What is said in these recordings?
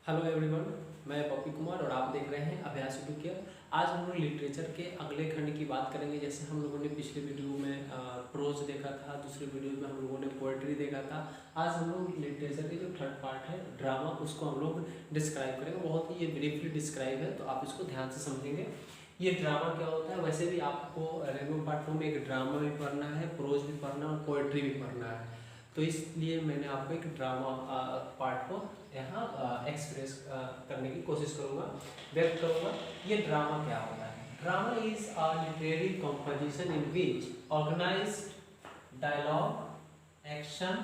Hello everyone, मैं पप्पी कुमार और आप देख रहे हैं अभ्यास यूट्यूब। आज हम लोग लिटरेचर के अगले खंड की बात करेंगे। जैसे हम लोगों ने पिछले वीडियो में प्रोज देखा था, दूसरे वीडियो में हम लोगों ने पोएट्री देखा था। आज हम लोग लिटरेचर के जो थर्ड पार्ट है ड्रामा, उसको हम लोग डिस्क्राइब करेंगे। बहुत ही ये ब्रीफली डिस्क्राइब है, तो आप इसको ध्यान से समझेंगे। ये ड्रामा क्या होता है। वैसे भी आपको रेगुलर पार्ट में एक ड्रामा भी पढ़ना है, प्रोज भी पढ़ना है और पोएट्री भी पढ़ना है। तो इसलिए मैंने आपको एक ड्रामा पार्ट को यहाँ एक्सप्रेस करने की कोशिश करूँगा, व्यक्त करूँगा। ये ड्रामा क्या होता है। Drama is a literary composition in which organised dialogue action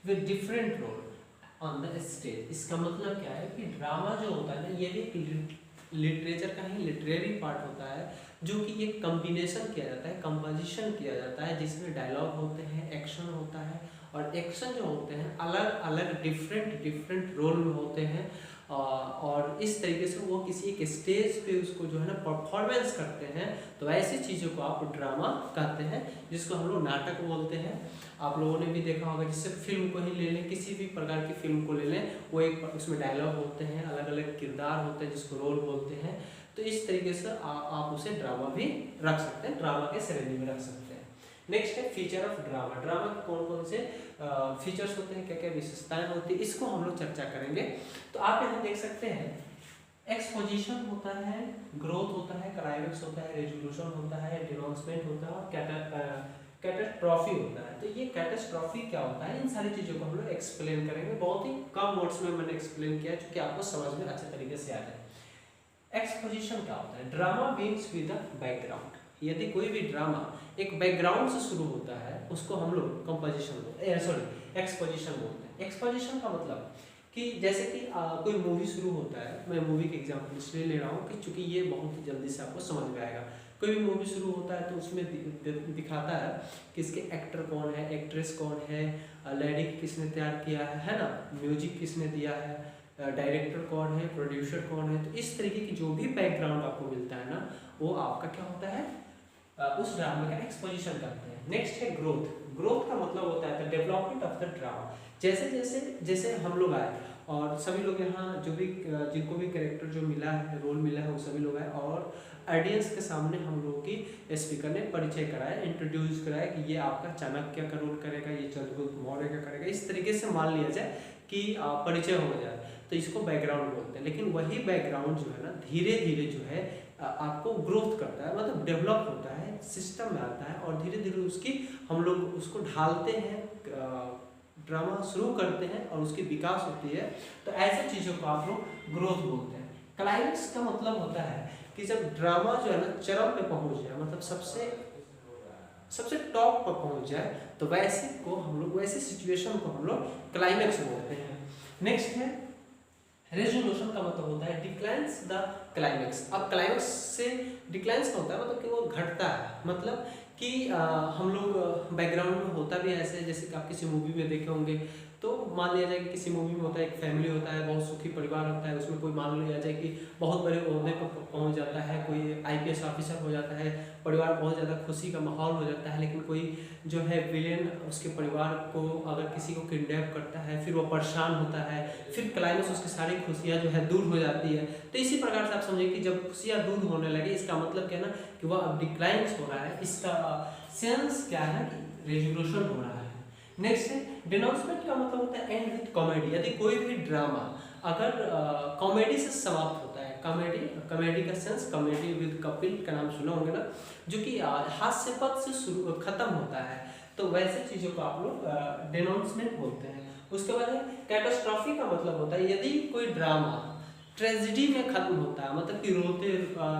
with different role on the stage. इसका मतलब क्या है कि ड्रामा जो होता है ना, ये भी लिटरेचर का ही लिटरेरी पार्ट होता है, जो कि एक कम्बिनेशन किया जाता है, कंपोजिशन किया जाता है, जिसमें डायलॉग होते हैं, एक्शन होता है। और एक्शन जो होते हैं अलग अलग डिफरेंट रोल में होते हैं। और इस तरीके से वो किसी एक स्टेज पे उसको जो है ना परफॉर्मेंस करते हैं। तो ऐसी चीज़ों को आप ड्रामा कहते हैं, जिसको हम लोग नाटक बोलते हैं। आप लोगों ने भी देखा होगा, जैसे फिल्म को ही ले लें, किसी भी प्रकार की फिल्म को ले लें, वो एक उसमें डायलॉग होते हैं, अलग अलग किरदार होते हैं, जिसको रोल बोलते हैं। तो इस तरीके से आप उसे ड्रामा भी रख सकते हैं, ड्रामा के श्रेणी में रख सकते हैं। नेक्स्ट है फीचर ऑफ ड्रामा। ड्रामा के कौन कौन से फीचर्स होते हैं, क्या क्या विशेषताएं होती है, इसको हम लोग चर्चा करेंगे। तो आप यहाँ देख सकते हैं, एक्सपोजिशन होता है, ग्रोथ होता है, क्लाइमेक्स होता है, रेजोल्यूशन होता है, डिनोंसमेंट होता है और कैटास्ट्रॉफी होता है। तो ये कैटास्ट्रॉफी क्या होता है, इन सारी चीज़ों को हम लोग एक्सप्लेन करेंगे। बहुत ही कम वर्ड्स में मैंने एक्सप्लेन किया, जो कि आपको समझ में अच्छे तरीके से आ जाए। एक्सपोजिशन क्या होता है। Drama begins with the background. यदि कोई भी ड्रामा एक बैकग्राउंड से शुरू होता है, उसको हम लोग कंपोजिशन बोलते हैं, सॉरी एक्सपोजिशन बोलते हैं। एक्सपोजिशन का मतलब कि जैसे कि कोई मूवी शुरू होता है, मैं मूवी के एग्जांपल इसलिए ले रहा हूँ कि चूंकि ये बहुत ही जल्दी से आपको समझ में आएगा। कोई भी मूवी शुरू होता है तो उसमें दिखाता है कि इसके एक्टर कौन है, एक्ट्रेस कौन है, लाइटिंग किसने तैयार किया है ना, म्यूजिक किसने दिया है, डायरेक्टर कौन है, प्रोड्यूसर कौन है। तो इस तरीके की जो भी बैकग्राउंड आपको मिलता है ना, वो आपका क्या होता है, उस ड्रामा का एक्सपोजिशन करते हैं। नेक्स्ट है ग्रोथ। ग्रोथ का मतलब होता है the development of the drama. जैसे जैसे जैसे हम लोग आए और सभी लोग यहाँ जो भी जिनको भी कैरेक्टर जो मिला है, रोल मिला है, वो सभी लोग आए और ऑडियंस के सामने हम लोगों की स्पीकर ने परिचय कराया, इंट्रोड्यूस कराया कि ये आपका चाणक्य का रोल करेगा, ये चंद्रगुप्त मौर्य का करेगा। इस तरीके से मान लिया जाए कि परिचय हो जाए, तो इसको बैकग्राउंड बोलते हैं। लेकिन वही बैकग्राउंड जो है ना, धीरे धीरे जो है आपको ग्रोथ करता है, मतलब डेवलप होता है, सिस्टम में आता है और धीरे धीरे उसकी हम लोग उसको ढालते हैं, ड्रामा शुरू करते हैं और उसकी विकास होती है। तो ऐसे चीज़ों को आप लोग ग्रोथ बोलते हैं। क्लाइमेक्स का मतलब होता है कि जब ड्रामा जो है ना चरम पे पहुंच जाए, मतलब सबसे टॉप पर पहुंच जाए, तो वैसे को हम लोग, वैसे सिचुएशन को हम लोग क्लाइमेक्स बोलते हैं। नेक्स्ट है रेजोल्यूशन का मतलब होता है डिक्लाइंस द क्लाइमेक्स। अब क्लाइमेक्स से डिक्लाइंस का होता है मतलब कि वो घटता है, मतलब कि हम लोग बैकग्राउंड में होता भी ऐसे, जैसे कि आप किसी मूवी में देखे होंगे, तो मान लिया जाए कि किसी मूवी में होता है, एक फैमिली होता है, बहुत सुखी परिवार होता है, उसमें कोई मान लिया जाए कि बहुत बड़े ओहदे पर पहुंच जाता है, कोई IPS ऑफिसर हो जाता है, परिवार बहुत ज़्यादा खुशी का माहौल हो जाता है। लेकिन कोई जो है विलेन उसके परिवार को अगर किसी को किडनैप करता है, फिर वो परेशान होता है, फिर क्लाइमेक्स उसकी सारी खुशियाँ जो है दूर हो जाती है। तो इसी प्रकार से आप समझिए कि जब खुशियाँ दूर होने लगे, इसका मतलब क्या है ना कि वह अब डिक्लाइंस हो रहा है। इसका सेंस क्या है कि रेजोल्यूशन हो रहा है। नेक्स्ट है डिनाउंसमेंट का मतलब होता है एंड विद कॉमेडी। यदि कोई भी ड्रामा अगर कॉमेडी से समाप्त होता है, कॉमेडी का सेंस, कॉमेडी विद कपिल का नाम सुना होंगे ना, जो कि हास्य पद से शुरू खत्म होता है, तो वैसे चीज़ों को आप लोग डिनाउंसमेंट बोलते हैं। उसके बाद कैटास्ट्रॉफी का मतलब होता है यदि कोई ड्रामा ट्रेजिडी में खत्म होता है, मतलब कि रोते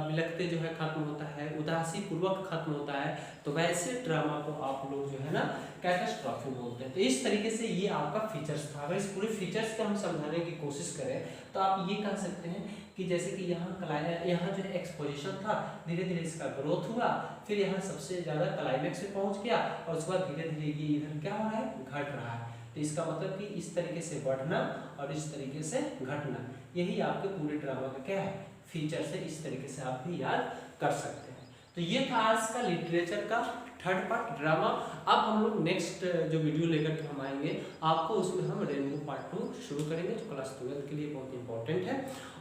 बिलखते जो है खत्म होता है, उदासी पूर्वक खत्म होता है, तो वैसे ड्रामा को आप लोग जो है ना कैटास्ट्रॉफी बोलते हैं। तो इस तरीके से ये आपका फीचर्स था। अगर इस पूरे फीचर्स को हम समझाने की कोशिश करें तो आप ये कह सकते हैं कि जैसे कि यहाँ जो है एक्सपोजिशन था, धीरे धीरे इसका ग्रोथ हुआ, फिर यहाँ सबसे ज़्यादा क्लाइमेक्स में पहुँच गया और उसके बाद धीरे धीरे ये इधर क्या हो रहा है, घट रहा है। तो इसका मतलब कि इस तरीके से बढ़ना और इस तरीके से घटना, यही आपके पूरे ड्रामा का क्या है, फीचर से। इस तरीके से आप भी याद कर सकते हैं। तो ये था आज का लिटरेचर का थर्ड पार्ट ड्रामा। अब हम लोग नेक्स्ट जो वीडियो लेकर के हम आएंगे आपको, उसमें हम रेनबो पार्ट 2 शुरू करेंगे जो क्लास 12 के लिए बहुत इंपॉर्टेंट है,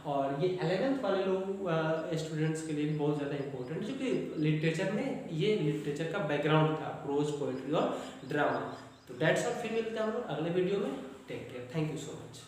और ये 11th वाले लोग स्टूडेंट्स के लिए भी बहुत ज़्यादा इंपॉर्टेंट है, क्योंकि लिटरेचर में ये लिटरेचर का बैकग्राउंड था, प्रोज, पोएट्री और ड्रामा। तो दैट्स ऑल, फिर मिलते हैं हम लोग अगले वीडियो में। Take care, thank you so much.